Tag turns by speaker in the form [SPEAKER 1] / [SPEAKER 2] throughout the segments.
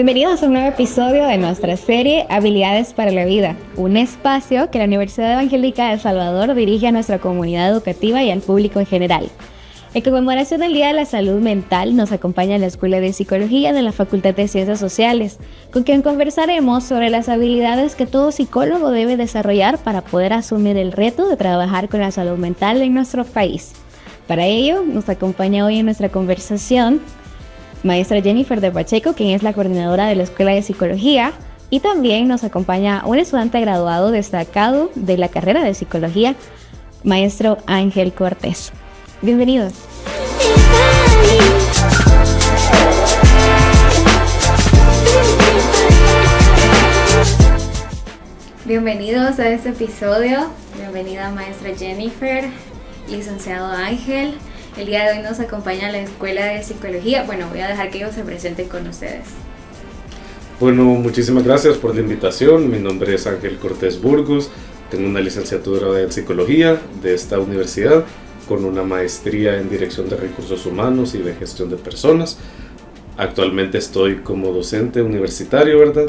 [SPEAKER 1] Bienvenidos a un nuevo episodio de nuestra serie Habilidades para la Vida, un espacio que la Universidad Evangélica de El Salvador dirige a nuestra comunidad educativa y al público en general. En conmemoración del Día de la Salud Mental nos acompaña la Escuela de Psicología de la Facultad de Ciencias Sociales, con quien conversaremos sobre las habilidades que todo psicólogo debe desarrollar para poder asumir el reto de trabajar con la salud mental en nuestro país. Para ello, nos acompaña hoy en nuestra conversación maestra Jennifer de Pacheco, quien es la coordinadora de la Escuela de Psicología, y también nos acompaña un estudiante graduado destacado de la carrera de Psicología, maestro Ángel Cortés. Bienvenidos. Bienvenidos a este episodio. Bienvenida maestra Jennifer, licenciado Ángel. El día de hoy nos acompaña la Escuela de Psicología. Bueno, voy a dejar que ellos se presenten con ustedes.
[SPEAKER 2] Bueno, muchísimas gracias por la invitación. Mi nombre es Ángel Cortés Burgos. Tengo una licenciatura en Psicología de esta universidad con una maestría en Dirección de Recursos Humanos y de Gestión de Personas. Actualmente estoy como docente universitario, ¿verdad?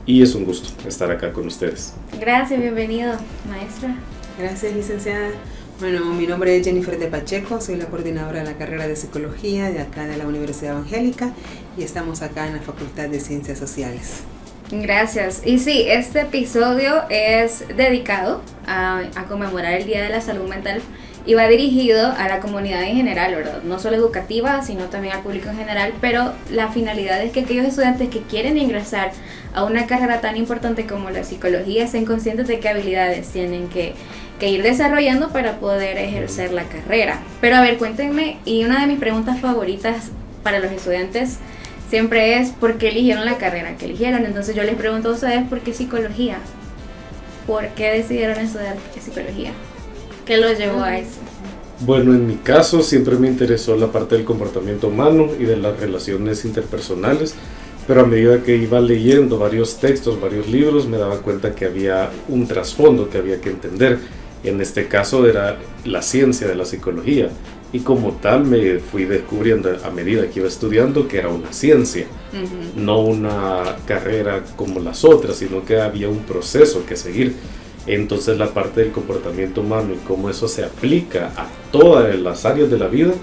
[SPEAKER 2] Y es un gusto estar acá con ustedes.
[SPEAKER 1] Gracias, bienvenido, maestra.
[SPEAKER 3] Gracias, licenciada. Bueno, mi nombre es Jennifer de Pacheco, soy la coordinadora de la carrera de Psicología de acá de la Universidad Evangélica y estamos acá en la Facultad de Ciencias Sociales.
[SPEAKER 1] Gracias. Y sí, este episodio es dedicado a conmemorar el Día de la Salud Mental y va dirigido a la comunidad en general, ¿verdad? No solo educativa, sino también al público en general, pero la finalidad es que aquellos estudiantes que quieren ingresar a una carrera tan importante como la psicología sean conscientes de qué habilidades tienen que ir desarrollando para poder ejercer la carrera. Pero a ver, cuéntenme, y una de mis preguntas favoritas para los estudiantes siempre es ¿por qué eligieron la carrera que eligieron? Entonces yo les pregunto a ustedes, ¿por qué psicología? ¿Por qué decidieron estudiar psicología? ¿Qué los llevó a eso?
[SPEAKER 2] Bueno, en mi caso siempre me interesó la parte del comportamiento humano y de las relaciones interpersonales, pero a medida que iba leyendo varios textos, varios libros, me daba cuenta que había un trasfondo que había que entender. En este caso era la ciencia de la psicología, y como tal me fui descubriendo a medida que iba estudiando que era una ciencia, no una carrera como las otras, sino que había un proceso que seguir. Entonces la parte del comportamiento humano y cómo eso se aplica a todas las áreas de la vida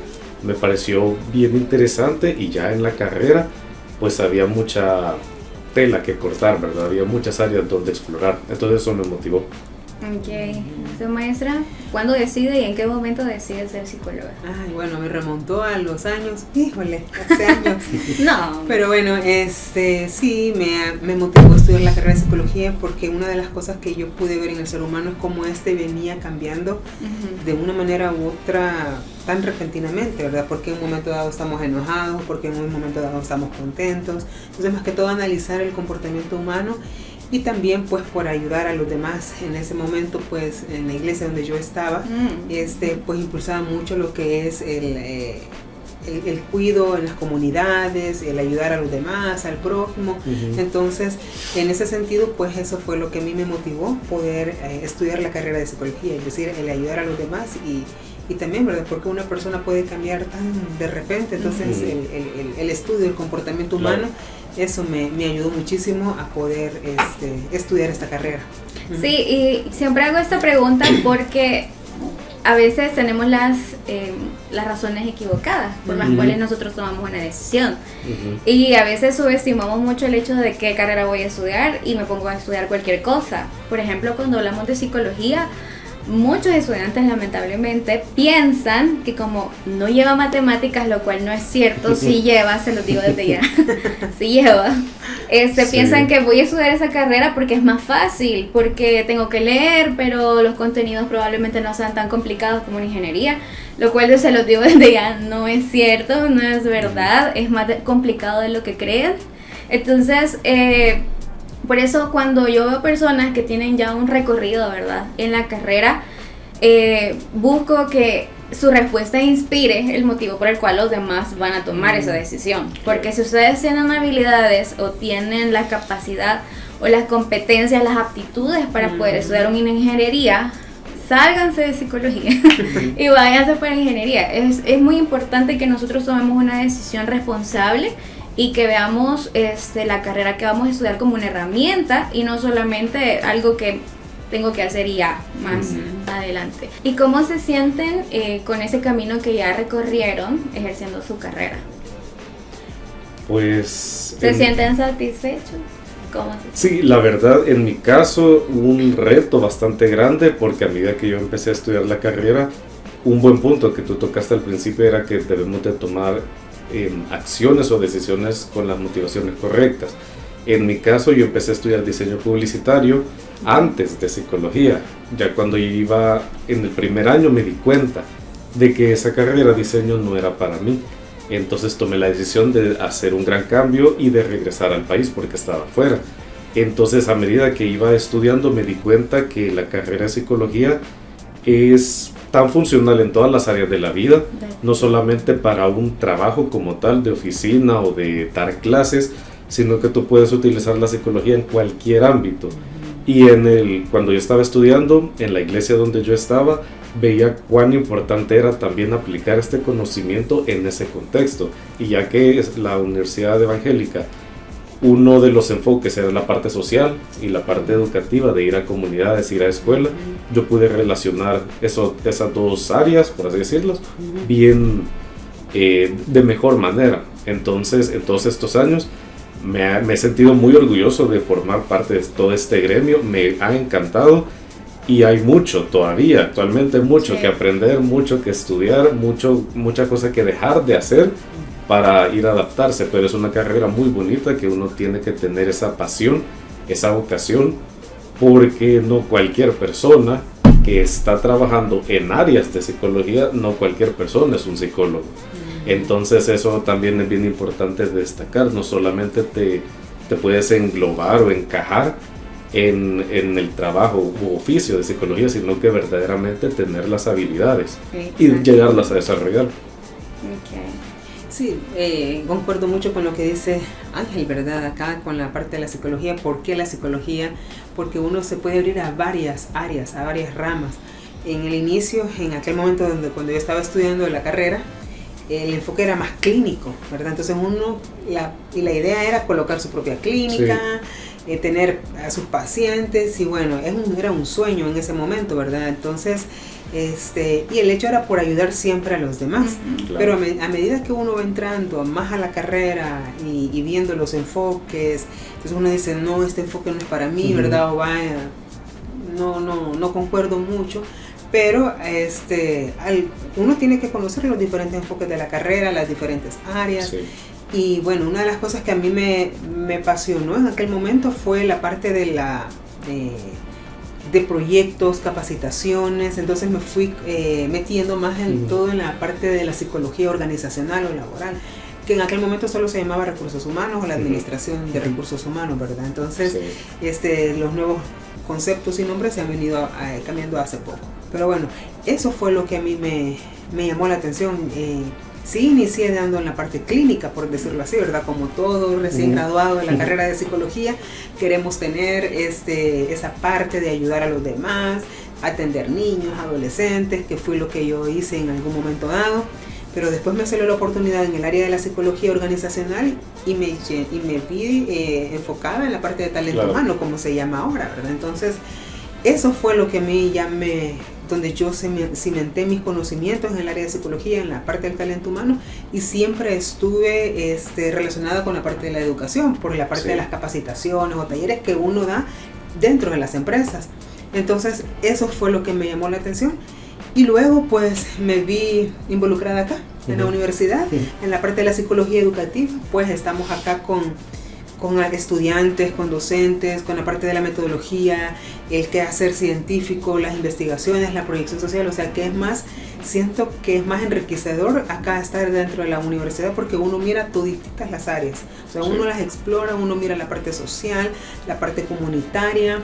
[SPEAKER 2] me pareció bien interesante, y ya en la carrera pues había mucha tela que cortar, ¿verdad? Había muchas áreas donde explorar, entonces eso me motivó.
[SPEAKER 1] Ok, ¿su maestra cuándo decide y en qué momento decide ser psicóloga?
[SPEAKER 3] Ay, bueno, me remontó a los años, híjole, hace años.
[SPEAKER 1] No.
[SPEAKER 3] Pero bueno, sí, me motivó a estudiar la carrera de psicología porque una de las cosas que yo pude ver en el ser humano es cómo venía cambiando de una manera u otra tan repentinamente, ¿verdad? Porque en un momento dado estamos enojados, porque en un momento dado estamos contentos. Entonces, más que todo, analizar el comportamiento humano. Y también pues por ayudar a los demás. En ese momento pues en la iglesia donde yo estaba, pues impulsaba mucho lo que es el cuidado en las comunidades, el ayudar a los demás, al prójimo. Entonces en ese sentido pues eso fue lo que a mí me motivó poder estudiar la carrera de psicología, es decir, el ayudar a los demás y también, ¿verdad? Porque una persona puede cambiar tan de repente, entonces el estudio del comportamiento humano, eso me ayudó muchísimo a poder estudiar esta carrera.
[SPEAKER 1] Sí, y siempre hago esta pregunta porque a veces tenemos las razones equivocadas por las cuales nosotros tomamos una decisión. Y a veces subestimamos mucho el hecho de qué carrera voy a estudiar y me pongo a estudiar cualquier cosa. Por ejemplo, cuando hablamos de psicología, muchos estudiantes lamentablemente piensan que como no lleva matemáticas, lo cual no es cierto, sí lleva, se los digo desde ya, sí lleva. Piensan que voy a estudiar esa carrera porque es más fácil, porque tengo que leer, pero los contenidos probablemente no sean tan complicados como en ingeniería, lo cual yo se los digo desde ya, no es cierto, no es verdad, es más complicado de lo que creen. Entonces, por eso cuando yo veo personas que tienen ya un recorrido, ¿verdad?, en la carrera, busco que su respuesta inspire el motivo por el cual los demás van a tomar esa decisión. Porque si ustedes tienen habilidades o tienen la capacidad o las competencias, las aptitudes para poder estudiar una ingeniería, sálganse de psicología y váyanse para ingeniería. Es muy importante que nosotros tomemos una decisión responsable y que veamos la carrera que vamos a estudiar como una herramienta y no solamente algo que tengo que hacer ya más adelante. ¿Y cómo se sienten con ese camino que ya recorrieron ejerciendo su carrera?
[SPEAKER 2] Pues...
[SPEAKER 1] ¿Se sienten satisfechos? ¿Cómo se sienten?
[SPEAKER 2] Sí, la verdad, en mi caso, un reto bastante grande, porque a medida que yo empecé a estudiar la carrera, un buen punto que tú tocaste al principio era que debemos de tomar acciones o decisiones con las motivaciones correctas. En mi caso, yo empecé a estudiar diseño publicitario antes de psicología. Ya cuando yo iba en el primer año me di cuenta de que esa carrera de diseño no era para mí. Entonces tomé la decisión de hacer un gran cambio y de regresar al país porque estaba fuera. Entonces, a medida que iba estudiando me di cuenta que la carrera de psicología es tan funcional en todas las áreas de la vida, no solamente para un trabajo como tal de oficina o de dar clases, sino que tú puedes utilizar la psicología en cualquier ámbito. Y cuando yo estaba estudiando, en la iglesia donde yo estaba, veía cuán importante era también aplicar este conocimiento en ese contexto. Y ya que es la universidad evangélica, uno de los enfoques era la parte social y la parte educativa de ir a comunidades, ir a escuela, yo pude relacionar esas dos áreas, por así decirlo, bien de mejor manera. Entonces, en todos estos años, me he sentido muy orgulloso de formar parte de todo este gremio, me ha encantado y hay mucho todavía, actualmente mucho que aprender, mucho que estudiar, mucha cosa que dejar de hacer para ir a adaptarse, pero es una carrera muy bonita que uno tiene que tener esa pasión, esa vocación, porque no cualquier persona que está trabajando en áreas de psicología, no cualquier persona es un psicólogo. Entonces eso también es bien importante destacar, no solamente te puedes englobar o encajar en el trabajo u oficio de psicología, sino que verdaderamente tener las habilidades y llegarlas a desarrollar.
[SPEAKER 3] Sí, concuerdo mucho con lo que dice Ángel, ¿verdad? Acá con la parte de la psicología. ¿Por qué la psicología? Porque uno se puede abrir a varias áreas, a varias ramas. En el inicio, en aquel momento cuando yo estaba estudiando la carrera, el enfoque era más clínico, ¿verdad? Entonces la idea era colocar su propia clínica, tener a sus pacientes y bueno, era un sueño en ese momento, ¿verdad? Entonces, y el hecho era por ayudar siempre a los demás. Claro. Pero a medida que uno va entrando más a la carrera y viendo los enfoques, entonces uno dice, no, este enfoque no es para mí, ¿verdad? O vaya, no concuerdo mucho. Pero uno tiene que conocer los diferentes enfoques de la carrera, las diferentes áreas. Sí. Y bueno, una de las cosas que a mí me apasionó en aquel momento fue la parte de proyectos, capacitaciones. Entonces me fui metiendo más en todo en la parte de la psicología organizacional o laboral, que en aquel momento solo se llamaba recursos humanos o la administración de recursos humanos, ¿verdad? Entonces los nuevos conceptos y nombres se han venido cambiando hace poco. Pero bueno, eso fue lo que a mí me llamó la atención. Sí, inicié dando en la parte clínica, por decirlo así, ¿verdad? Como todo recién graduado de la carrera de psicología, queremos tener esa parte de ayudar a los demás, atender niños, adolescentes, que fue lo que yo hice en algún momento dado. Pero después me salió la oportunidad en el área de la psicología organizacional y me vi enfocada en la parte de talento humano, como se llama ahora, ¿verdad? Entonces, eso fue lo que a mí donde yo cimenté mis conocimientos en el área de psicología, en la parte del talento humano, y siempre estuve relacionada con la parte de la educación, por la parte de las capacitaciones o talleres que uno da dentro de las empresas. Entonces, eso fue lo que me llamó la atención. Y luego, pues, me vi involucrada acá, en la universidad, en la parte de la psicología educativa. Pues, estamos acá con estudiantes, con docentes, con la parte de la metodología, el quehacer científico, las investigaciones, la proyección social. O sea, siento que es más enriquecedor acá estar dentro de la universidad, porque uno mira toditas las áreas. O sea, uno las explora, uno mira la parte social, la parte comunitaria.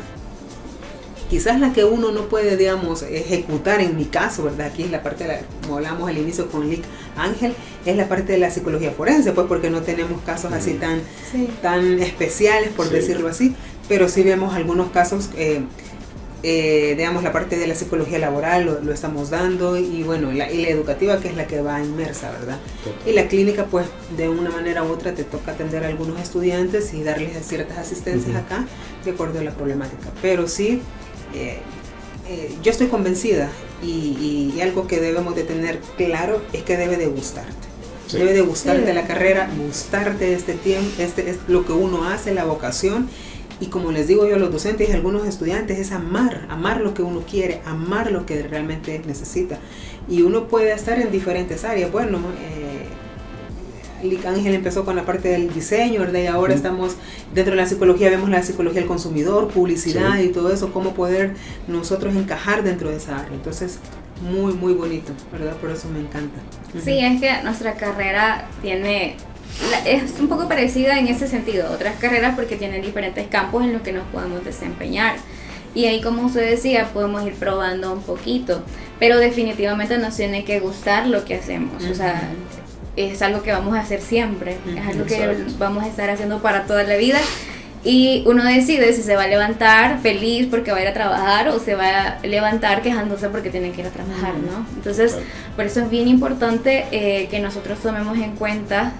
[SPEAKER 3] Quizás la que uno no puede, digamos, ejecutar en mi caso, ¿verdad? Aquí es la parte, como hablamos al inicio con Lick Ángel, es la parte de la psicología forense, pues porque no tenemos casos así tan especiales, por decirlo así, pero sí vemos algunos casos digamos, la parte de la psicología laboral lo estamos dando, y bueno, y la educativa, que es la que va inmersa, ¿verdad? Y la clínica, pues de una manera u otra te toca atender a algunos estudiantes y darles ciertas asistencias acá de acuerdo a la problemática. Pero sí, yo estoy convencida, y algo que debemos de tener claro es que debe de gustarte. Sí. Debe de gustarte la carrera, gustarte este tiempo, es lo que uno hace, la vocación. Y como les digo yo a los docentes y a algunos estudiantes, es amar lo que uno quiere, amar lo que realmente necesita. Y uno puede estar en diferentes áreas. Bueno, Ángel empezó con la parte del diseño, ¿verdad? Y ahora estamos dentro de la psicología, vemos la psicología del consumidor, publicidad y todo eso, cómo poder nosotros encajar dentro de esa área. Entonces, muy, muy bonito, ¿verdad? Por eso me encanta.
[SPEAKER 1] Sí, es que nuestra carrera es un poco parecida en ese sentido, otras carreras, porque tienen diferentes campos en los que nos podemos desempeñar. Y ahí, como usted decía, podemos ir probando un poquito, pero definitivamente nos tiene que gustar lo que hacemos. O sea, es algo que vamos a hacer siempre, es algo que vamos a estar haciendo para toda la vida. Y uno decide si se va a levantar feliz porque va a ir a trabajar, o se va a levantar quejándose porque tiene que ir a trabajar, ¿no? Entonces, por eso es bien importante que nosotros tomemos en cuenta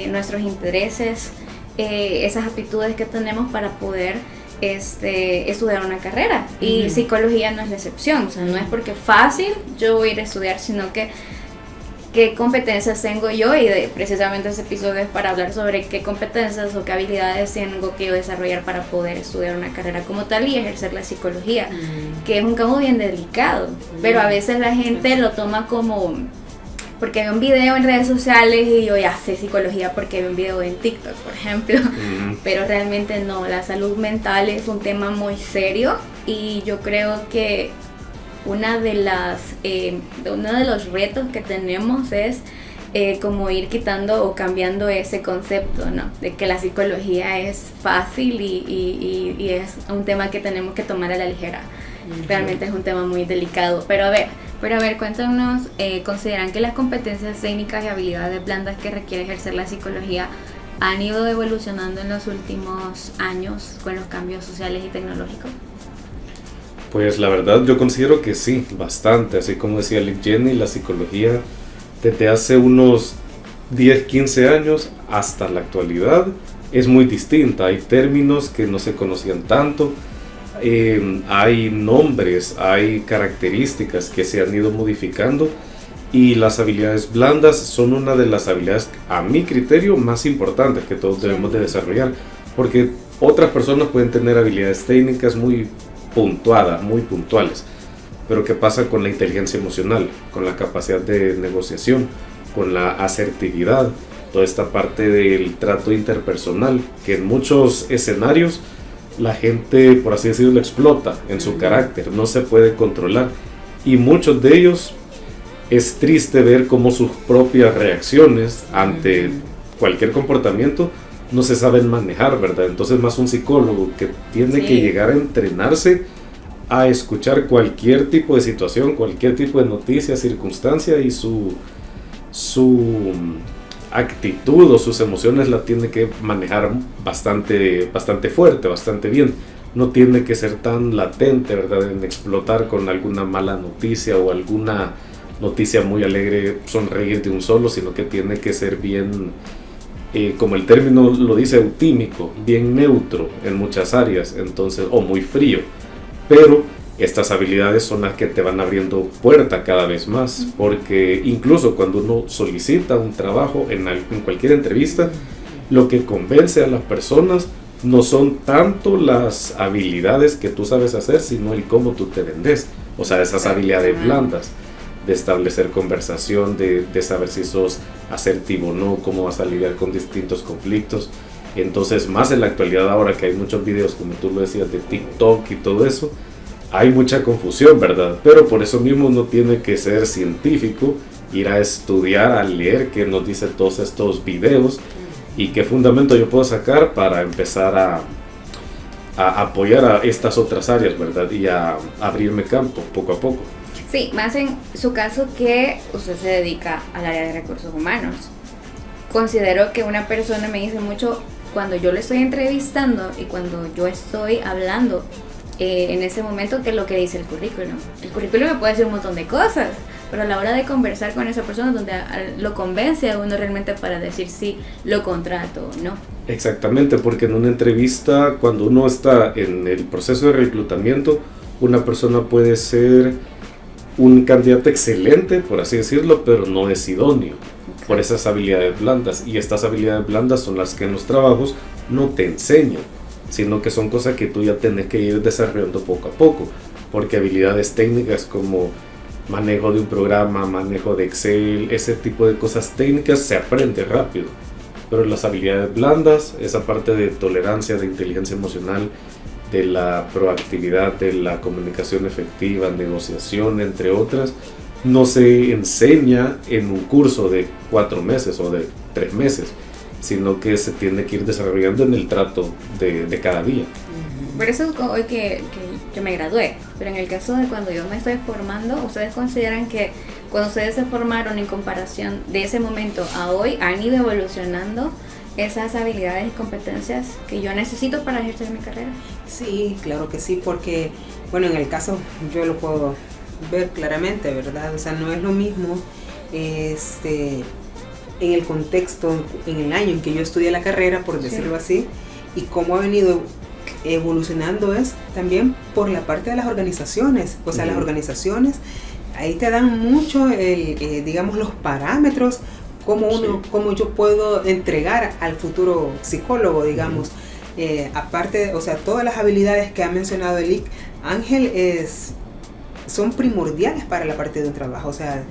[SPEAKER 1] nuestros intereses, esas aptitudes que tenemos para poder estudiar una carrera. Y psicología no es la excepción, o sea, no es porque fácil yo voy a ir a estudiar, sino que qué competencias tengo yo, y precisamente este episodio es para hablar sobre qué competencias o qué habilidades tengo que yo desarrollar para poder estudiar una carrera como tal y ejercer la psicología, que es un campo bien delicado, pero a veces la gente lo toma como porque veo un video en redes sociales y yo ya sé psicología porque veo un video en TikTok, por ejemplo, pero realmente no. La salud mental es un tema muy serio, y yo creo que uno de los retos que tenemos es como ir quitando o cambiando ese concepto, ¿no? De que la psicología es fácil y es un tema que tenemos que tomar a la ligera. Realmente es un tema muy delicado. Pero a ver, cuéntanos, ¿consideran que las competencias técnicas y habilidades blandas que requiere ejercer la psicología han ido evolucionando en los últimos años con los cambios sociales y tecnológicos?
[SPEAKER 2] Pues la verdad yo considero que sí, bastante. Así como decía Liv Jenny, la psicología desde hace unos 10, 15 años hasta la actualidad es muy distinta. Hay términos que no se conocían tanto, hay nombres, hay características que se han ido modificando, y las habilidades blandas son una de las habilidades, a mi criterio, más importantes que todos debemos de desarrollar, porque otras personas pueden tener habilidades técnicas muy puntuadas, muy puntuales, pero ¿qué pasa con la inteligencia emocional, con la capacidad de negociación, con la asertividad, toda esta parte del trato interpersonal, que en muchos escenarios la gente, por así decirlo, explota en su carácter, no se puede controlar, y muchos de ellos es triste ver cómo sus propias reacciones ante cualquier comportamiento no se saben manejar, ¿verdad? Entonces más un psicólogo que tiene que llegar a entrenarse a escuchar cualquier tipo de situación, cualquier tipo de noticia, circunstancia, y su actitud o sus emociones la tiene que manejar bastante fuerte, bastante bien. No tiene que ser tan latente, ¿verdad? En explotar con alguna mala noticia o alguna noticia muy alegre, sonreír de un solo, sino que tiene que ser bien, como el término lo dice, eutímico, bien neutro en muchas áreas, entonces, o muy frío. Pero estas habilidades son las que te van abriendo puerta cada vez más, porque incluso cuando uno solicita un trabajo en cualquier entrevista, lo que convence a las personas no son tanto las habilidades que tú sabes hacer, sino el cómo tú te vendes. O sea, esas habilidades blandas de establecer conversación, de saber si sos asertivo o no, cómo vas a lidiar con distintos conflictos. Entonces, más en la actualidad, ahora que hay muchos videos, como tú lo decías, de TikTok y todo eso, hay mucha confusión, ¿verdad? Pero por eso mismo uno tiene que ser científico, ir a estudiar, a leer qué nos dicen todos estos videos y qué fundamento yo puedo sacar para empezar a apoyar a estas otras áreas, ¿verdad? Y a abrirme campo poco a poco.
[SPEAKER 1] Sí, más en su caso que usted se dedica al área de recursos humanos. Considero que una persona me dice mucho cuando yo le estoy entrevistando y cuando yo estoy hablando en ese momento que lo que dice el currículum. El currículum me puede decir un montón de cosas, pero a la hora de conversar con esa persona donde lo convence a uno realmente para decir si lo contrato o no.
[SPEAKER 2] Exactamente, porque en una entrevista, cuando uno está en el proceso de reclutamiento, una persona puede ser un candidato excelente, por así decirlo, pero no es idóneo por esas habilidades blandas. Y estas habilidades blandas son las que en los trabajos no te enseñan, sino que son cosas que tú ya tenés que ir desarrollando poco a poco, porque habilidades técnicas como manejo de un programa, manejo de Excel, ese tipo de cosas técnicas se aprende rápido, pero las habilidades blandas, esa parte de tolerancia, de inteligencia emocional, de la proactividad, de la comunicación efectiva, negociación, entre otras, no se enseña en un curso de 4 meses o de 3 meses, sino que se tiene que ir desarrollando en el trato de cada día.
[SPEAKER 1] Por eso hoy que yo me gradué, pero en el caso de cuando yo me estoy formando, ¿ustedes consideran que cuando ustedes se formaron en comparación de ese momento a hoy, han ido evolucionando esas habilidades y competencias que yo necesito para ejercer mi carrera?
[SPEAKER 3] Sí, claro que sí, porque, bueno, en el caso yo lo puedo ver claramente, ¿verdad? O sea, no es lo mismo en el contexto, en el año en que yo estudié la carrera, por decirlo así, y cómo ha venido evolucionando es también por la parte de las organizaciones. O sea, las organizaciones ahí te dan mucho digamos, los parámetros, cómo yo puedo entregar al futuro psicólogo, digamos. Aparte, o sea, todas las habilidades que ha mencionado el Ángel son primordiales para la parte de un trabajo. O sea,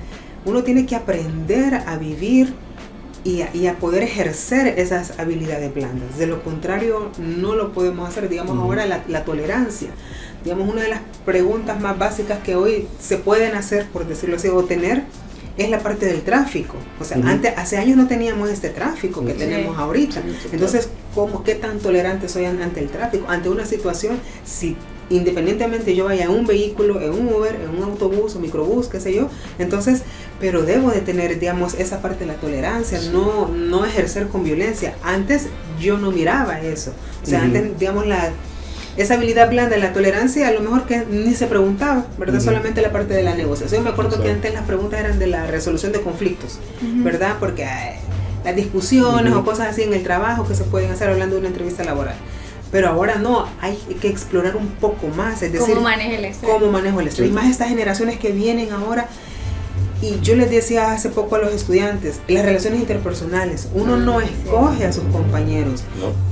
[SPEAKER 3] uno tiene que aprender a vivir y a poder ejercer esas habilidades blandas. De lo contrario, no lo podemos hacer. Digamos, ahora la tolerancia. Digamos, una de las preguntas más básicas que hoy se pueden hacer, por decirlo así, o tener, es la parte del tráfico. O sea, hace años no teníamos este tráfico que tenemos ahorita. Entonces, ¿qué tan tolerante soy ante el tráfico? Ante una situación, si independientemente yo vaya en un vehículo, en un Uber, en un autobús o microbús, qué sé yo, entonces, pero debo de tener, digamos, esa parte de la tolerancia, no ejercer con violencia. Antes yo no miraba eso. O sea, antes, digamos, esa habilidad blanda, la tolerancia, a lo mejor que ni se preguntaba, ¿verdad? Solamente la parte de la negociación. Me acuerdo que antes las preguntas eran de la resolución de conflictos, ¿verdad? Porque las discusiones o cosas así en el trabajo que se pueden hacer hablando de una entrevista laboral. Pero ahora no, hay que explorar un poco más, es decir,
[SPEAKER 1] ¿cómo manejo el estrés?
[SPEAKER 3] ¿Cómo manejo el estrés? Y más estas generaciones que vienen ahora. Y yo les decía hace poco a los estudiantes, las relaciones interpersonales, uno no escoge a sus compañeros,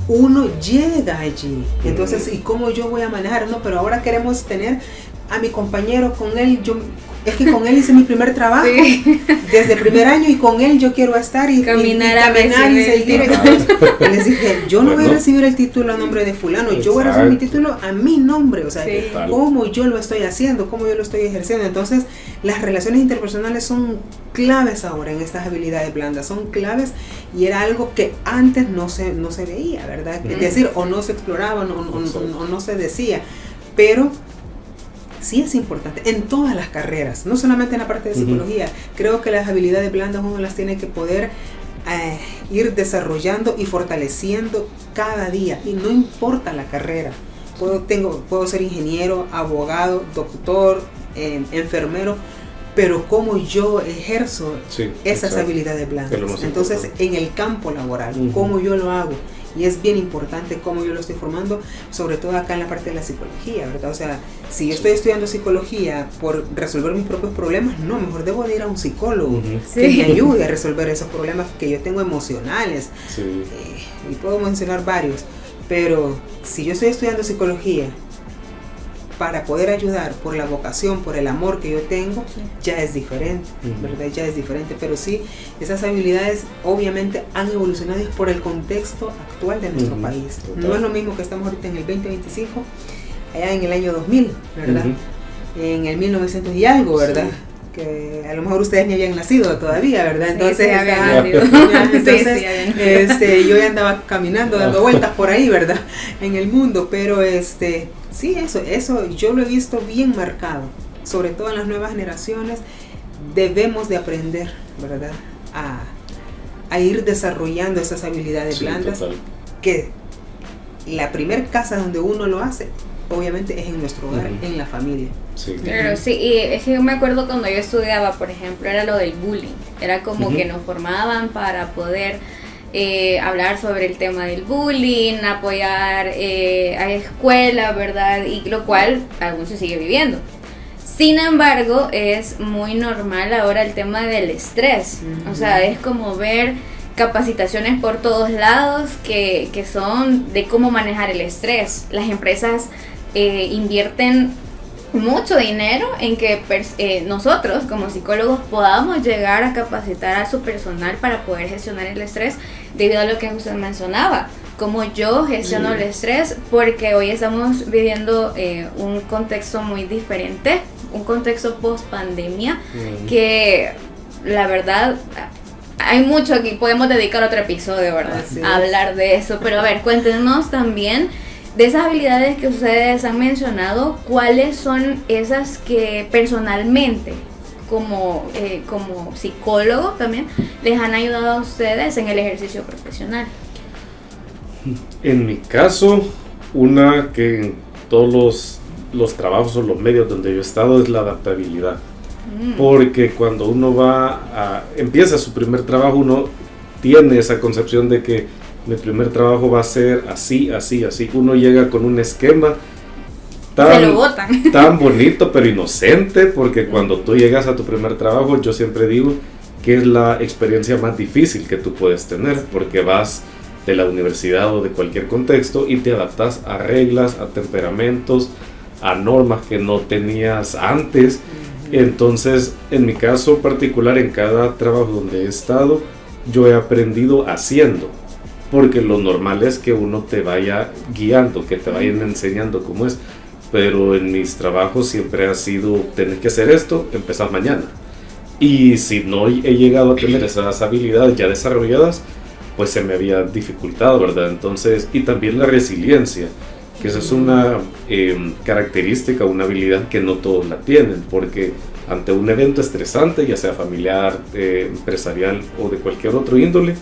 [SPEAKER 3] uno llega allí. Entonces, ¿y cómo yo voy a manejar? No, pero ahora queremos tener a mi compañero, con él, es que con él hice mi primer trabajo, desde el primer año, y con él yo quiero estar y caminar y seguir. Y les dije, yo no voy a recibir el título a nombre de fulano, yo voy a recibir mi título a mi nombre, o sea, cómo yo lo estoy haciendo, cómo yo lo estoy ejerciendo. Entonces, las relaciones interpersonales son claves ahora en estas habilidades blandas, son claves, y era algo que antes no se veía, ¿verdad? Es decir, o no se exploraba, o no se decía, pero sí es importante en todas las carreras, no solamente en la parte de psicología. Creo que las habilidades blandas uno las tiene que poder ir desarrollando y fortaleciendo cada día, y no importa la carrera. Puedo ser ingeniero, abogado, doctor, enfermero, pero cómo yo ejerzo esas habilidades blandas. Entonces, en el campo laboral, cómo yo lo hago. Y es bien importante cómo yo lo estoy formando, sobre todo acá en la parte de la psicología, ¿verdad? O sea, si yo estoy estudiando psicología por resolver mis propios problemas, no, mejor debo de ir a un psicólogo que me ayude a resolver esos problemas que yo tengo emocionales. Y puedo mencionar varios, pero si yo estoy estudiando psicología para poder ayudar por la vocación, por el amor que yo tengo, ya es diferente, ¿verdad? Ya es diferente, pero sí, esas habilidades obviamente han evolucionado por el contexto actual de nuestro país. No es lo mismo que estamos ahorita en el 2025, allá en el año 2000, ¿verdad? En el 1900 y algo, ¿verdad? Que a lo mejor ustedes ni habían nacido todavía, ¿verdad? Entonces, yo ya andaba caminando, dando vueltas por ahí, ¿verdad? En el mundo, pero sí, eso yo lo he visto bien marcado, sobre todo en las nuevas generaciones. Debemos de aprender, ¿verdad? A ir desarrollando esas habilidades blandas, que la primer casa donde uno lo hace obviamente es en nuestro hogar, en la familia.
[SPEAKER 2] Sí.
[SPEAKER 1] Claro, sí, y es que yo me acuerdo cuando yo estudiaba, por ejemplo, era lo del bullying. Era como que nos formaban para poder hablar sobre el tema del bullying, apoyar a escuelas, ¿verdad? Y lo cual aún se sigue viviendo. Sin embargo, es muy normal ahora el tema del estrés. O sea, es como ver capacitaciones por todos lados que son de cómo manejar el estrés. Las empresas invierten mucho dinero en que nosotros como psicólogos podamos llegar a capacitar a su personal para poder gestionar el estrés, debido a lo que usted mencionaba, como yo gestiono el estrés, porque hoy estamos viviendo un contexto muy diferente, un contexto post pandemia, que la verdad hay mucho aquí, podemos dedicar otro episodio, ¿verdad? A hablar de eso, pero a ver, cuéntenos también de esas habilidades que ustedes han mencionado, ¿cuáles son esas que personalmente, como psicólogo también, les han ayudado a ustedes en el ejercicio profesional?
[SPEAKER 2] En mi caso, una que en todos los trabajos o los medios donde yo he estado es la adaptabilidad. Porque cuando uno empieza su primer trabajo, uno tiene esa concepción de que mi primer trabajo va a ser así, así, así. Uno llega con un esquema tan bonito pero inocente, porque cuando tú llegas a tu primer trabajo, yo siempre digo que es la experiencia más difícil que tú puedes tener, porque vas de la universidad o de cualquier contexto y te adaptas a reglas, a temperamentos, a normas que no tenías antes. Entonces, en mi caso particular, en cada trabajo donde he estado, yo he aprendido haciendo, porque lo normal es que uno te vaya guiando, que te vayan enseñando cómo es, pero en mis trabajos siempre ha sido, tenés que hacer esto, empezás mañana. Y si no he llegado a tener esas habilidades ya desarrolladas, pues se me había dificultado, ¿verdad? Entonces, y también la resiliencia, que esa es una característica, una habilidad que no todos la tienen, porque ante un evento estresante, ya sea familiar, empresarial o de cualquier otro índole,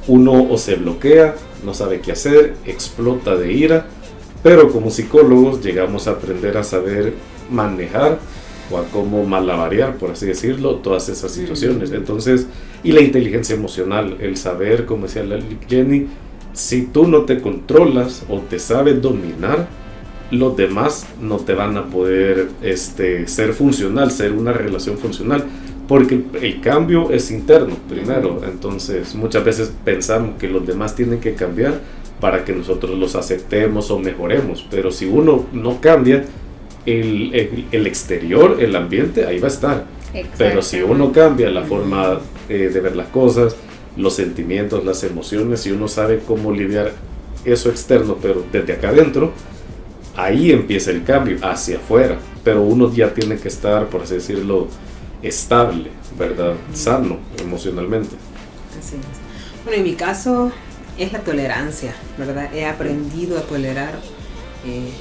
[SPEAKER 2] uno o se bloquea, no sabe qué hacer, explota de ira, pero como psicólogos llegamos a aprender a saber manejar o a cómo malabarear, por así decirlo, todas esas situaciones. Entonces, y la inteligencia emocional, el saber, como decía Jenny, si tú no te controlas o te sabes dominar, los demás no te van a poder ser funcional, ser una relación funcional, porque el cambio es interno primero. Entonces muchas veces pensamos que los demás tienen que cambiar para que nosotros los aceptemos o mejoremos, pero si uno no cambia, el exterior, el ambiente, ahí va a estar. Pero si uno cambia la forma de ver las cosas, los sentimientos, las emociones, si uno sabe cómo lidiar eso externo, pero desde acá adentro, ahí empieza el cambio hacia afuera. Pero uno ya tiene que estar, por así decirlo, estable, ¿verdad? Sano emocionalmente.
[SPEAKER 3] Así es. Bueno, en mi caso es la tolerancia, ¿verdad? He aprendido a tolerar,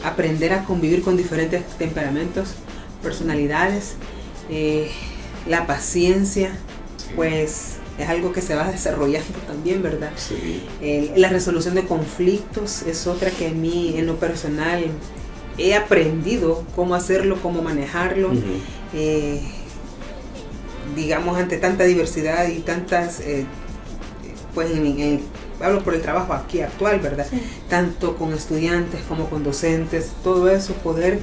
[SPEAKER 3] aprender a convivir con diferentes temperamentos, personalidades, la paciencia, pues es algo que se va desarrollando también, ¿verdad?
[SPEAKER 2] Sí.
[SPEAKER 3] La resolución de conflictos es otra que a mí en lo personal he aprendido cómo hacerlo, cómo manejarlo. Digamos, ante tanta diversidad y tantas, pues hablo por el trabajo aquí actual, ¿verdad? Sí. Tanto con estudiantes como con docentes, todo eso, poder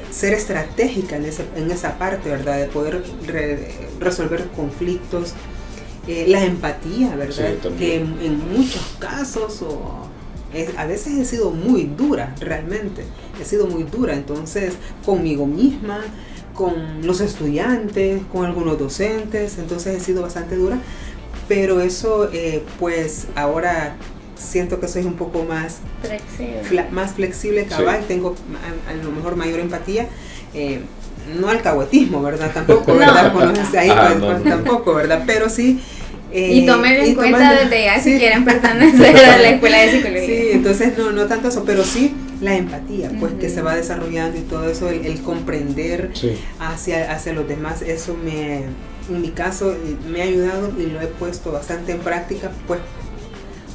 [SPEAKER 3] ser estratégica en esa parte, ¿verdad? De poder resolver conflictos. La empatía, ¿verdad? Sí, que en muchos casos a veces he sido muy dura, realmente. He sido muy dura, entonces, conmigo misma, con los estudiantes, con algunos docentes, entonces he sido bastante dura, pero eso, pues ahora siento que soy un poco más flexible, cabal, sí. Tengo a lo mejor mayor empatía, no alcahuetismo, ¿verdad? Tampoco, ¿verdad? Tampoco, ¿verdad? Pero sí.
[SPEAKER 1] Y tómenlo en cuenta desde ya si quieren pertenecer a la escuela de psicología.
[SPEAKER 3] Sí, entonces no tanto eso, pero sí la empatía, pues que se va desarrollando y todo eso, el comprender hacia los demás, eso en mi caso me ha ayudado y lo he puesto bastante en práctica, pues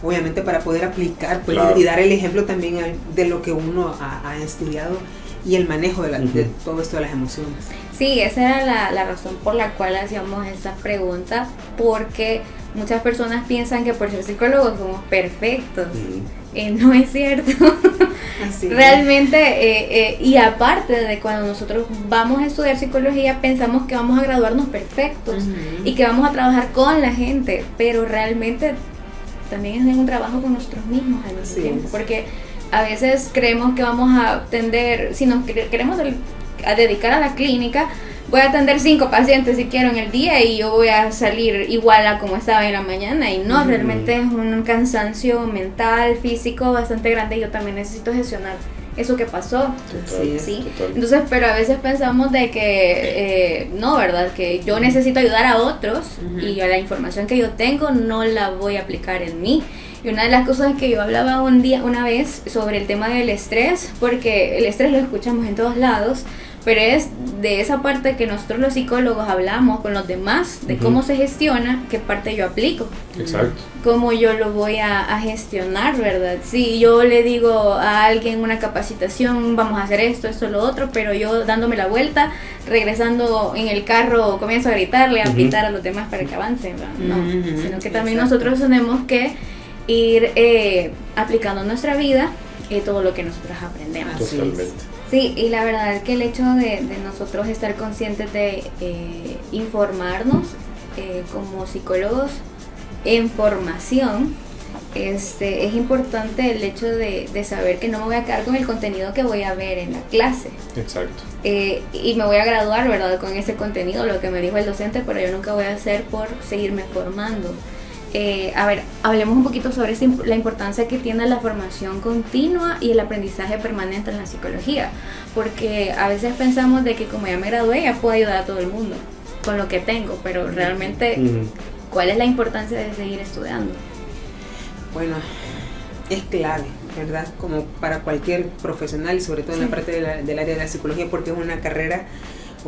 [SPEAKER 3] obviamente para poder aplicar pues,
[SPEAKER 2] claro.
[SPEAKER 3] y dar el ejemplo también de lo que uno ha estudiado y el manejo de todo esto de las emociones.
[SPEAKER 1] Sí, esa era la razón por la cual hacíamos esta pregunta, porque muchas personas piensan que por ser psicólogos somos perfectos. No es cierto.
[SPEAKER 3] Así
[SPEAKER 1] Realmente, y aparte de cuando nosotros vamos a estudiar psicología, pensamos que vamos a graduarnos perfectos y que vamos a trabajar con la gente, pero realmente también es un trabajo con nosotros mismos al mismo tiempo, porque a veces creemos que vamos a atender, si nos queremos a dedicar a la clínica, voy a atender 5 pacientes si quiero en el día y yo voy a salir igual a como estaba en la mañana, y no, realmente es un cansancio mental, físico bastante grande, y yo también necesito gestionar eso que pasó.
[SPEAKER 2] Total,
[SPEAKER 1] ¿sí?
[SPEAKER 2] total.
[SPEAKER 1] Entonces, pero a veces pensamos de que no, ¿verdad? Que yo necesito ayudar a otros y la información que yo tengo no la voy a aplicar en mí. Y una de las cosas que yo hablaba una vez sobre el tema del estrés, porque el estrés lo escuchamos en todos lados, pero es de esa parte que nosotros los psicólogos hablamos con los demás, de cómo se gestiona, qué parte yo aplico.
[SPEAKER 2] Exacto.
[SPEAKER 1] Cómo yo lo voy a gestionar, ¿verdad? Si yo le digo a alguien una capacitación, vamos a hacer esto, lo otro, pero yo dándome la vuelta, regresando en el carro, comienzo a gritarle, a pitar a los demás para que avancen, ¿verdad? No, sino que también nosotros tenemos que ir aplicando en nuestra vida todo lo que nosotros aprendemos.
[SPEAKER 2] Totalmente.
[SPEAKER 1] Sí, y la verdad es que el hecho de nosotros estar conscientes de informarnos como psicólogos en formación, es importante el hecho de saber que no me voy a quedar con el contenido que voy a ver en la clase.
[SPEAKER 2] Exacto.
[SPEAKER 1] Y me voy a graduar, ¿verdad?, con ese contenido, lo que me dijo el docente, pero yo nunca voy a hacer por seguirme formando. A ver, hablemos un poquito sobre la importancia que tiene la formación continua y el aprendizaje permanente en la psicología, porque a veces pensamos de que como ya me gradué ya puedo ayudar a todo el mundo con lo que tengo, pero realmente ¿cuál es la importancia de seguir estudiando?
[SPEAKER 3] Bueno, es clave, ¿verdad? Como para cualquier profesional y sobre todo en la parte del área de la psicología, porque es una carrera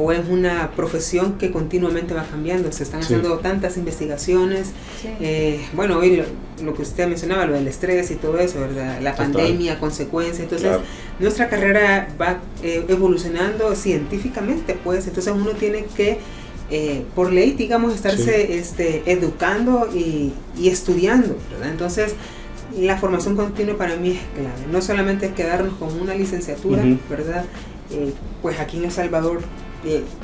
[SPEAKER 3] o es una profesión que continuamente va cambiando, se están haciendo tantas investigaciones, bueno, hoy lo que usted mencionaba, lo del estrés y todo eso, ¿verdad? La pandemia, consecuencias, entonces nuestra carrera va evolucionando científicamente, pues, entonces uno tiene que, por ley, digamos, estarse educando y estudiando, ¿verdad? Entonces, la formación continua para mí es clave, no solamente quedarnos con una licenciatura, ¿verdad? Pues aquí en El Salvador,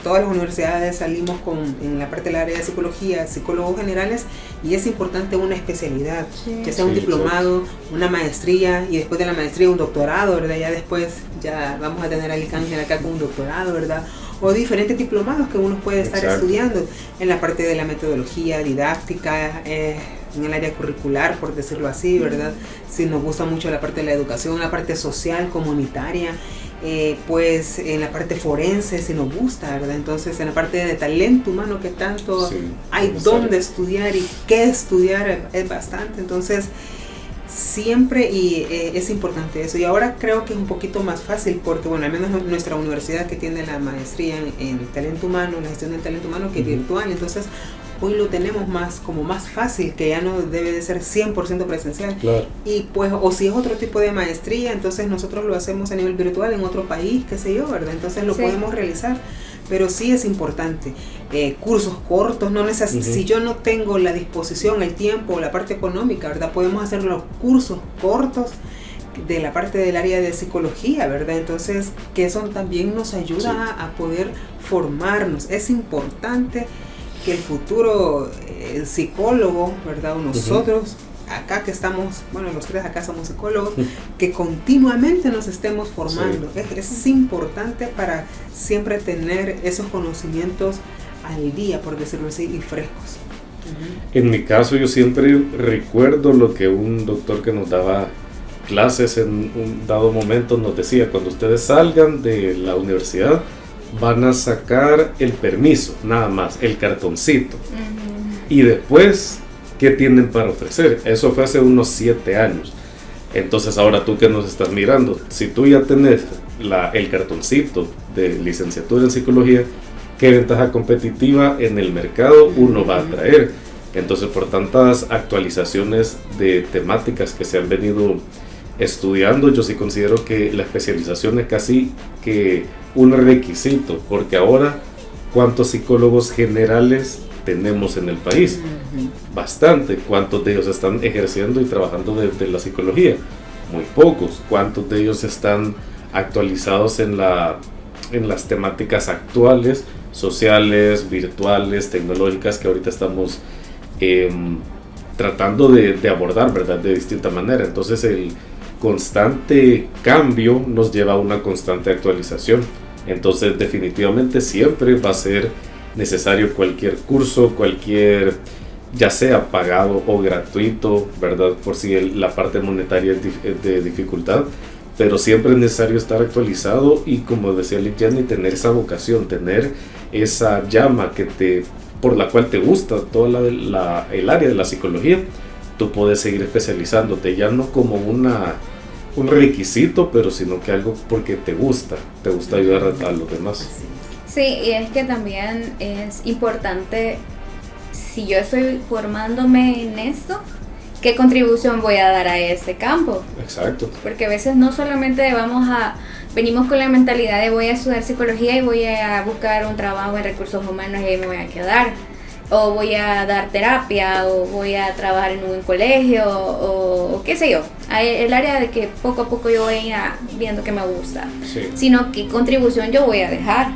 [SPEAKER 3] todas las universidades salimos en la parte del área de psicología, psicólogos generales, y es importante una especialidad, ya sea un diplomado, una maestría, y después de la maestría un doctorado, ¿verdad? Ya después ya vamos a tener a Alicángel acá con un doctorado, ¿verdad? O diferentes diplomados que uno puede estar estudiando en la parte de la metodología didáctica, en el área curricular, por decirlo así, ¿verdad? Si nos gusta mucho la parte de la educación, la parte social, comunitaria, pues en la parte forense, si nos gusta, ¿verdad? Entonces en la parte de talento humano, que tanto hay dónde estudiar y qué estudiar, es bastante, entonces siempre, y es importante eso. Y ahora creo que es un poquito más fácil, porque bueno, al menos nuestra universidad, que tiene la maestría en talento humano, la gestión del talento humano, que es virtual, entonces hoy lo tenemos más fácil, que ya no debe de ser 100% presencial. Y pues, o si es otro tipo de maestría, entonces nosotros lo hacemos a nivel virtual en otro país, qué sé yo, ¿verdad? Entonces lo podemos realizar, pero sí es importante. Cursos cortos, no si yo no tengo la disposición, el tiempo, la parte económica, ¿verdad? Podemos hacer los cursos cortos de la parte del área de psicología, ¿verdad? Entonces, que eso también nos ayuda a poder formarnos. Es importante que el futuro psicólogo, ¿verdad? O nosotros, acá que estamos, bueno, los tres acá somos psicólogos, que continuamente nos estemos formando. Es importante para siempre tener esos conocimientos al día, por decirlo así, y frescos.
[SPEAKER 2] En mi caso, yo siempre recuerdo lo que un doctor que nos daba clases en un dado momento nos decía: cuando ustedes salgan de la universidad, van a sacar el permiso, nada más, el cartoncito. Y después, ¿qué tienen para ofrecer? Eso fue hace unos 7 años. Entonces, ahora tú que nos estás mirando, si tú ya tenés el cartoncito de licenciatura en psicología, ¿qué ventaja competitiva en el mercado uno va a traer? Entonces, por tantas actualizaciones de temáticas que se han venido estudiando, yo sí considero que la especialización es casi que un requisito, porque ahora, ¿cuántos psicólogos generales tenemos en el país? Bastante. ¿Cuántos de ellos están ejerciendo y trabajando desde la psicología? Muy pocos. ¿Cuántos de ellos están actualizados en las temáticas actuales, sociales, virtuales, tecnológicas que ahorita estamos tratando de abordar, ¿verdad? De distinta manera. Entonces el constante cambio nos lleva a una constante actualización. Entonces definitivamente siempre va a ser necesario cualquier curso, ya sea pagado o gratuito, ¿verdad? Por si la parte monetaria es de dificultad, pero siempre es necesario estar actualizado y, como decía Ligiani, tener esa vocación, tener esa llama por la cual te gusta toda el área de la psicología. Tú puedes seguir especializándote, ya no como un requisito, pero sino que algo porque te gusta ayudar a los demás.
[SPEAKER 1] Sí, y es que también es importante, si yo estoy formándome en esto, ¿qué contribución voy a dar a ese campo?
[SPEAKER 2] Exacto.
[SPEAKER 1] Porque a veces no solamente venimos con la mentalidad de voy a estudiar psicología y voy a buscar un trabajo en recursos humanos y ahí me voy a quedar, o voy a dar terapia, o voy a trabajar en un colegio, o qué sé yo, el área de que poco a poco yo voy viendo que me gusta,
[SPEAKER 2] sí.
[SPEAKER 1] Sino qué contribución yo voy a dejar,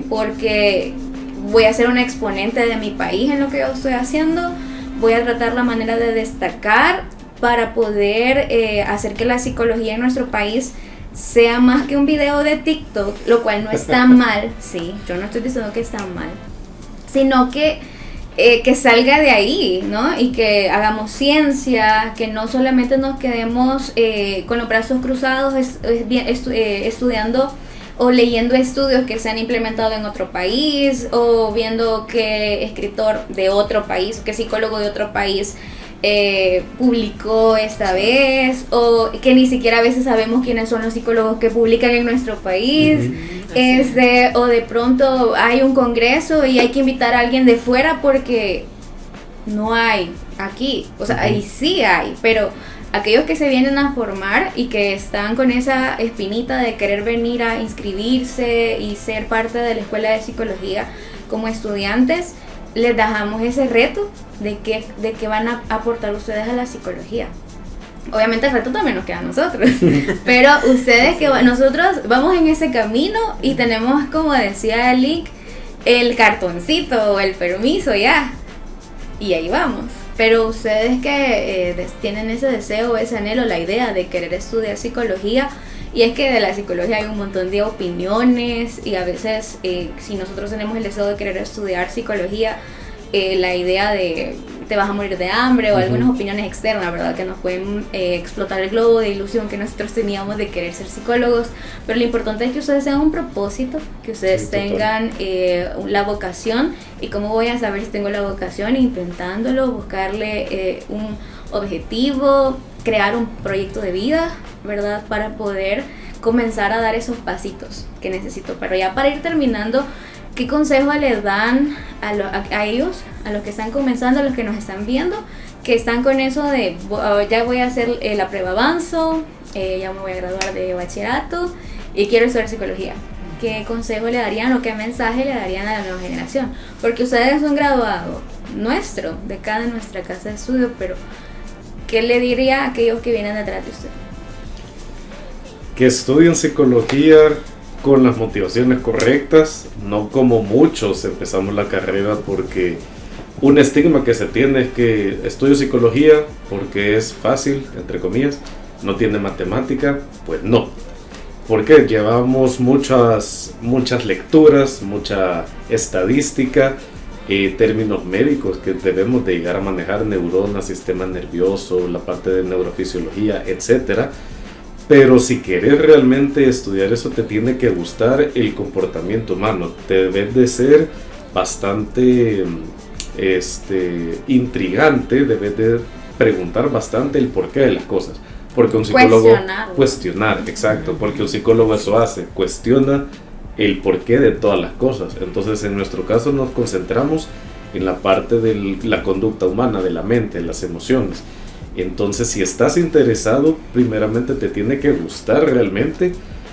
[SPEAKER 1] porque voy a ser una exponente de mi país en lo que yo estoy haciendo, voy a tratar la manera de destacar para poder hacer que la psicología en nuestro país sea más que un video de TikTok, lo cual no está mal, sí, yo no estoy diciendo que está mal, sino que salga de ahí, ¿no? Y que hagamos ciencia, que no solamente nos quedemos con los brazos cruzados estudiando o leyendo estudios que se han implementado en otro país, o viendo qué escritor de otro país, qué psicólogo de otro país publicó esta vez, o que ni siquiera a veces sabemos quiénes son los psicólogos que publican en nuestro país. O de pronto hay un congreso y hay que invitar a alguien de fuera porque no hay aquí, o sea, ahí sí hay, pero aquellos que se vienen a formar y que están con esa espinita de querer venir a inscribirse y ser parte de la escuela de psicología como estudiantes, les dejamos ese reto de que van a aportar ustedes a la psicología. Obviamente el reto también nos queda a nosotros, pero ustedes nosotros vamos en ese camino y tenemos, como decía Lick, el cartoncito o el permiso ya, y ahí vamos. Pero ustedes que tienen ese deseo, ese anhelo, la idea de querer estudiar psicología, y es que de la psicología hay un montón de opiniones, y a veces si nosotros tenemos el deseo de querer estudiar psicología, la idea de te vas a morir de hambre o algunas opiniones externas, ¿verdad? Que nos pueden explotar el globo de ilusión que nosotros teníamos de querer ser psicólogos, pero lo importante es que ustedes tengan un propósito, que ustedes tengan la vocación. ¿Y cómo voy a saber si tengo la vocación? Intentándolo, buscarle un objetivo, crear un proyecto de vida, ¿verdad? Para poder comenzar a dar esos pasitos que necesito. Pero ya para ir terminando, ¿qué consejo les dan a ellos, a los que están comenzando, a los que nos están viendo, que están con eso de ya voy a hacer la prueba avanzo, ya me voy a graduar de bachillerato y quiero estudiar psicología? ¿Qué consejo le darían o qué mensaje le darían a la nueva generación? Porque ustedes son graduados nuestro, de cada nuestra casa de estudio, pero ¿qué le diría a aquellos que vienen detrás de usted?
[SPEAKER 2] Que estudien psicología con las motivaciones correctas, no como muchos empezamos la carrera porque un estigma que se tiene es que estudio psicología porque es fácil, entre comillas, no tiene matemática. Pues no, porque llevamos muchas lecturas, mucha estadística, términos médicos que debemos de llegar a manejar, neuronas, sistema nervioso, la parte de neurofisiología, etcétera. Pero si quieres realmente estudiar eso, te tiene que gustar el comportamiento humano. Debes de ser bastante intrigante, debes de preguntar bastante el porqué de las cosas. Porque un psicólogo... Cuestionar, exacto. Porque un psicólogo eso hace, cuestiona el porqué de todas las cosas. Entonces, en nuestro caso nos concentramos en la parte de la conducta humana, de la mente, las emociones. Entonces, si estás interesado, primeramente te tiene que gustar realmente.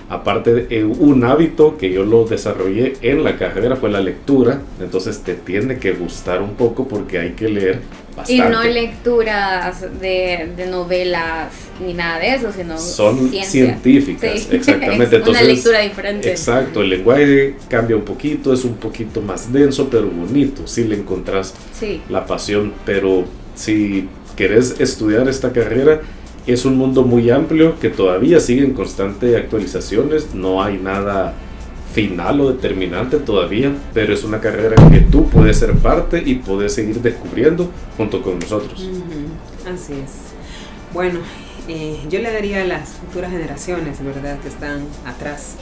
[SPEAKER 2] Aparte de un hábito que yo lo desarrollé en la carrera fue la lectura, entonces te tiene que gustar un poco porque hay que leer bastante.
[SPEAKER 1] Y no lecturas de novelas ni nada de eso, sino
[SPEAKER 2] son
[SPEAKER 1] ciencia.
[SPEAKER 2] Científicas,
[SPEAKER 1] sí.
[SPEAKER 2] exactamente.
[SPEAKER 1] Es una lectura diferente.
[SPEAKER 2] Exacto, el lenguaje cambia un poquito, es un poquito más denso, pero bonito, si le encontrás la pasión. Pero si querés estudiar esta carrera, es un mundo muy amplio que todavía sigue en constante actualizaciones, no hay nada final o determinante todavía, pero es una carrera que tú puedes ser parte y puedes seguir descubriendo junto con nosotros.
[SPEAKER 3] Así es. Bueno, yo le daría a las futuras generaciones, ¿verdad?, que están atrás,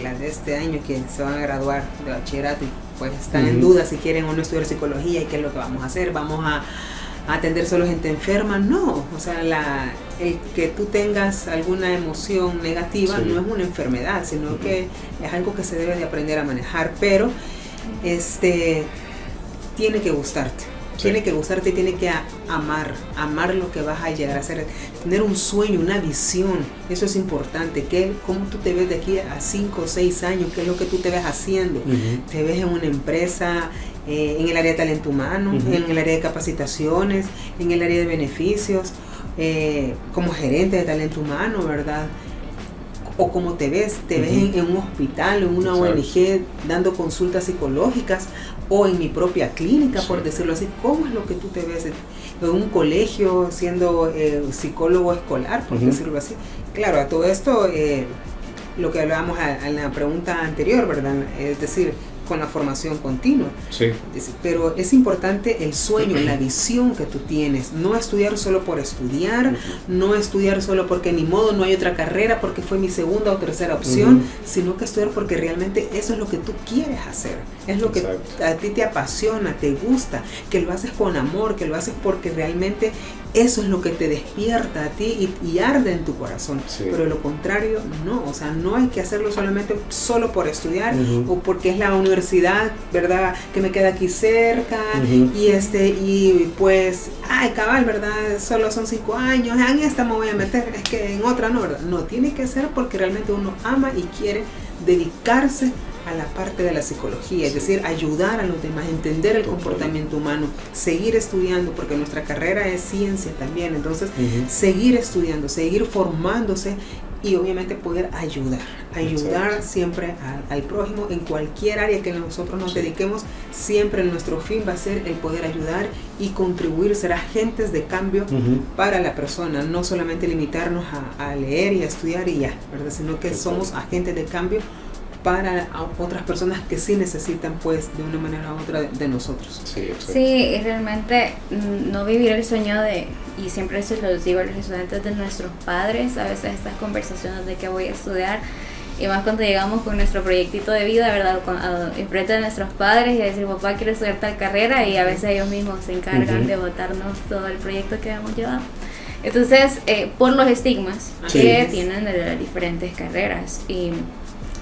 [SPEAKER 3] las de este año que se van a graduar de bachillerato y pues están en duda si quieren o no estudiar psicología y qué es lo que vamos a hacer, vamos a atender solo gente enferma. No, o sea, el que tú tengas alguna emoción negativa no es una enfermedad, sino que es algo que se debe de aprender a manejar, pero tiene que gustarte. Tiene que gustarte y tiene que amar lo que vas a llegar a hacer, tener un sueño, una visión. Eso es importante. ¿Cómo tú te ves de aquí a 5 o 6 años? ¿Qué es lo que tú te ves haciendo? ¿Te ves en una empresa, en el área de talento humano, en el área de capacitaciones, en el área de beneficios, como gerente de talento humano, ¿verdad? O como te ves en un hospital, en una ONG dando consultas psicológicas, o en mi propia clínica, por decirlo así. ¿Cómo es lo que tú te ves en un colegio siendo psicólogo escolar, por decirlo así? Claro, a todo esto, lo que hablábamos a la pregunta anterior, ¿verdad? Es decir, con la formación continua.
[SPEAKER 2] Sí.
[SPEAKER 3] Pero es importante el sueño, la visión que tú tienes. No estudiar solo por estudiar, no estudiar solo porque ni modo, no hay otra carrera, porque fue mi segunda o tercera opción, sino que estudiar porque realmente eso es lo que tú quieres hacer. Es lo que a ti te apasiona, te gusta, que lo haces con amor, que lo haces porque realmente eso es lo que te despierta a ti y arde en tu corazón. Pero lo contrario, no. O sea, no hay que hacerlo solo por estudiar o porque es la universidad, ¿verdad?, que me queda aquí cerca y pues, cabal, ¿verdad?, solo son 5 años, en esta me voy a meter, es que en otra no, ¿verdad? No, tiene que ser porque realmente uno ama y quiere dedicarse a la parte de la psicología, es decir, ayudar a los demás, entender el comportamiento humano, seguir estudiando, porque nuestra carrera es ciencia también, entonces seguir estudiando, seguir formándose y obviamente poder ayudar siempre al prójimo en cualquier área que nosotros nos dediquemos. Siempre nuestro fin va a ser el poder ayudar y contribuir, ser agentes de cambio para la persona, no solamente limitarnos a leer y a estudiar y ya, ¿verdad?, sino que somos agentes de cambio para otras personas que sí necesitan, pues, de una manera u otra de nosotros.
[SPEAKER 1] Sí, realmente no vivir el sueño y siempre se los digo a los estudiantes, de nuestros padres, a veces estas conversaciones de qué voy a estudiar, y más cuando llegamos con nuestro proyectito de vida, ¿verdad?, enfrente de nuestros padres y decir, papá, quiero estudiar tal carrera, y a veces ellos mismos se encargan de botarnos todo el proyecto que hemos llevado. Entonces, por los estigmas que tienen de las diferentes carreras, y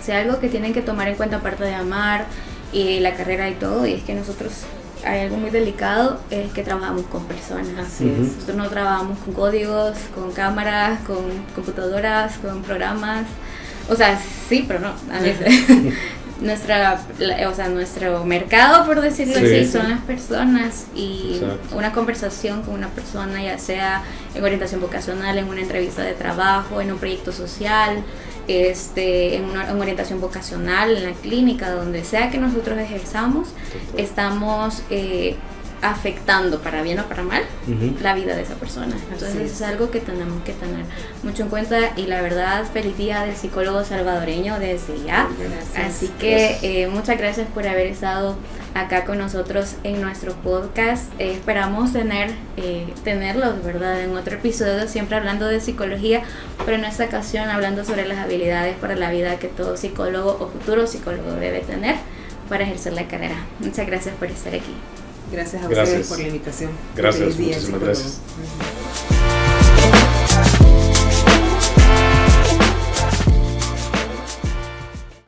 [SPEAKER 1] sea algo que tienen que tomar en cuenta aparte de amar y la carrera y todo, y es que nosotros, hay algo muy delicado, es que trabajamos con personas.
[SPEAKER 3] Así es.
[SPEAKER 1] Nosotros no trabajamos con códigos, con cámaras, con computadoras, con programas, o sea, sí, pero no, a veces. Nuestro mercado, por decirlo así, son las personas, y una conversación con una persona, ya sea en orientación vocacional, en una entrevista de trabajo, en un proyecto social, en una orientación vocacional, en la clínica, donde sea que nosotros ejerzamos, estamos afectando, para bien o para mal, la vida de esa persona. Entonces es algo que tenemos que tener mucho en cuenta, y la verdad, feliz día del psicólogo salvadoreño desde ya. Así que muchas gracias por haber estado acá con nosotros en nuestro podcast. Esperamos tenerlos, ¿verdad?, en otro episodio, siempre hablando de psicología, pero en esta ocasión hablando sobre las habilidades para la vida que todo psicólogo o futuro psicólogo debe tener para ejercer la carrera. Muchas gracias por estar aquí.
[SPEAKER 3] Gracias a ustedes por la invitación.
[SPEAKER 2] Gracias, muchísimas gracias.